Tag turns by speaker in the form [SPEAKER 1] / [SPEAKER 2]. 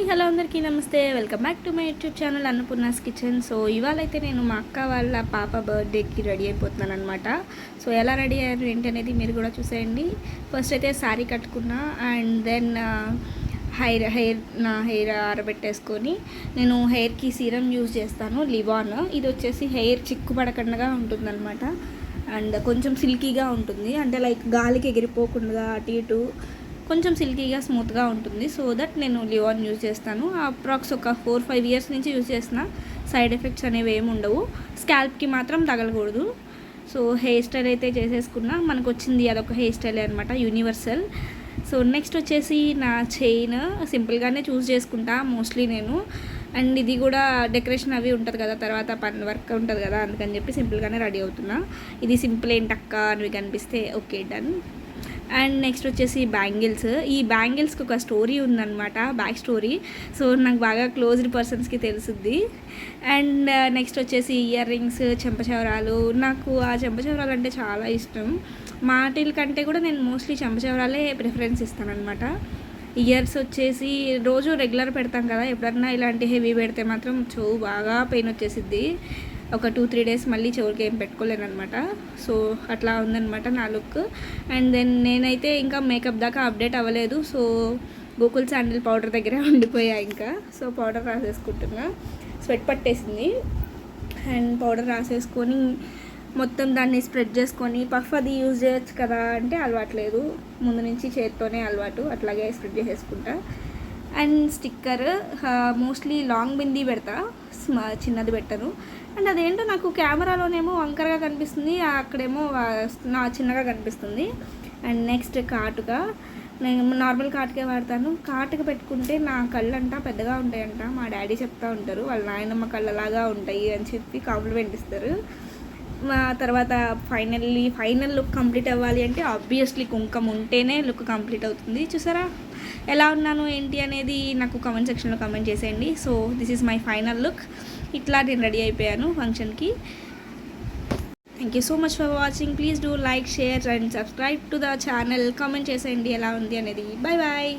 [SPEAKER 1] Hello అందరికీ నమస్తే. Welcome back to my YouTube channel Annapurna's kitchen. So ఇవాళ అయితే నేను మా అక్క వాళ్ళ పాప బర్త్డేకి రెడీ అయిపోతున్నాను అనమాట. సో ఎలా రెడీ అయ్యారు ఏంటి అనేది మీరు కూడా చూసేయండి. ఫస్ట్ అయితే శారీ కట్టుకున్నా అండ్ దెన్ నా హెయిర్ ఆరబెట్టేసుకొని నేను హెయిర్కి సీరం యూజ్ చేస్తాను, లివాన్. ఇది వచ్చేసి హెయిర్ చిక్కుపడకుండా ఉంటుందన్నమాట అండ్ కొంచెం సిల్కీగా ఉంటుంది, అంటే లైక్ గాలికి ఎగిరిపోకుండా అటు ఇటు కొంచెం సిల్కీగా స్మూత్గా ఉంటుంది. సో దట్ నేను లివాన్ యూజ్ చేస్తాను. అప్రాక్స్ ఒక 4-5 ఇయర్స్ నుంచి యూజ్ చేసిన. సైడ్ ఎఫెక్ట్స్ అనేవి ఏమి ఉండవు, స్కాల్ప్కి మాత్రం తగలకూడదు. సో హెయిర్ స్టైల్ అయితే చేసేసుకున్నా, మనకు వచ్చింది అదొక హెయిర్ స్టైల్ అనమాట, యూనివర్సల్. సో నెక్స్ట్ వచ్చేసి నా చైన్ సింపుల్గానే చూస్ చేసుకుంటా మోస్ట్లీ నేను. అండ్ ఇది కూడా డెకరేషన్ అవి ఉంటుంది కదా, తర్వాత పని వర్క్ ఉంటుంది కదా, అందుకని చెప్పి సింపుల్గానే రెడీ అవుతున్నా. ఇది సింపుల్ ఏంటక్క అని కనిపిస్తే ఓకే డన్. అండ్ నెక్స్ట్ వచ్చేసి బ్యాంగిల్స్. ఈ బ్యాంగిల్స్కి ఒక స్టోరీ ఉందన్నమాట, బ్యాక్ స్టోరీ. సో నాకు బాగా క్లోజ్డ్ పర్సన్స్కి తెలుసుద్ది. అండ్ నెక్స్ట్ వచ్చేసి ఇయర్ రింగ్స్, చెంపచవరాలు. నాకు ఆ చెంపచవరాలు అంటే చాలా ఇష్టం. మాటిల్ కంటే కూడా నేను మోస్ట్లీ చెంపచవరాలే ప్రిఫరెన్స్ ఇస్తానన్నమాట. ఇయర్స్ వచ్చేసి రోజు రెగ్యులర్ పెడతాం కదా, ఎప్పుడన్నా ఇలాంటి హెవీ పెడితే మాత్రం చెవు బాగా పెయిన్ వచ్చేసిద్ది. ఒక 2-3 డేస్ మళ్ళీ చెవులకి ఏం పెట్టుకోలేను అనమాట. సో అట్లా ఉందన్నమాట నా లుక్. అండ్ దెన్ నేనైతే ఇంకా మేకప్ దాకా అప్డేట్ అవ్వలేదు. సో గోకుల్ శాండిల్ పౌడర్ దగ్గరే ఉండిపోయా ఇంకా. సో పౌడర్ రాసేసుకుంటున్నా, స్వెట్ పట్టేసింది. అండ్ పౌడర్ రాసేసుకొని మొత్తం దాన్ని స్ప్రెడ్ చేసుకొని, పఫ్ అది యూజ్ చేయొచ్చు కదా అంటే అలవాట్లేదు, ముందు నుంచి చేతితోనే అలవాటు, అట్లాగే స్ప్రెడ్ చేసేసుకుంటా. And sticker mostly long bindi పెడతా, చిన్నది పెట్టను. అండ్ అదేంటో నాకు కెమెరాలోనేమో వంకరగా కనిపిస్తుంది, అక్కడేమో నా చిన్నగా కనిపిస్తుంది. అండ్ నెక్స్ట్ కాటుక. నేను నార్మల్ కాటుకే వాడతాను. కాటుక పెట్టుకుంటే నా కళ్ళంట పెద్దగా ఉంటాయంట, మా డాడీ చెప్తూ ఉంటారు. వాళ్ళ నాయనమ్మ కళ్ళలాగా ఉంటాయి అని చెప్పి కాంప్లిమెంట్ ఇస్తారు. తర్వాత ఫైనల్ లుక్ కంప్లీట్ అవ్వాలి అంటే ఆబ్వియస్లీ కుంకుమ ఉంటేనే లుక్ కంప్లీట్ అవుతుంది. చూసారా ఎలా ఉన్నాను ఏంటి అనేది నాకు కామెంట్ సెక్షన్లో కామెంట్ చేసేయండి. So this is my final look. ఇట్లా నేను రెడీ అయిపోయాను ఫంక్షన్కి. Thank you so much for watching. Please do like, share and subscribe to the channel. Comment చేసేయండి ఎలా ఉంది అనేది. Bye bye.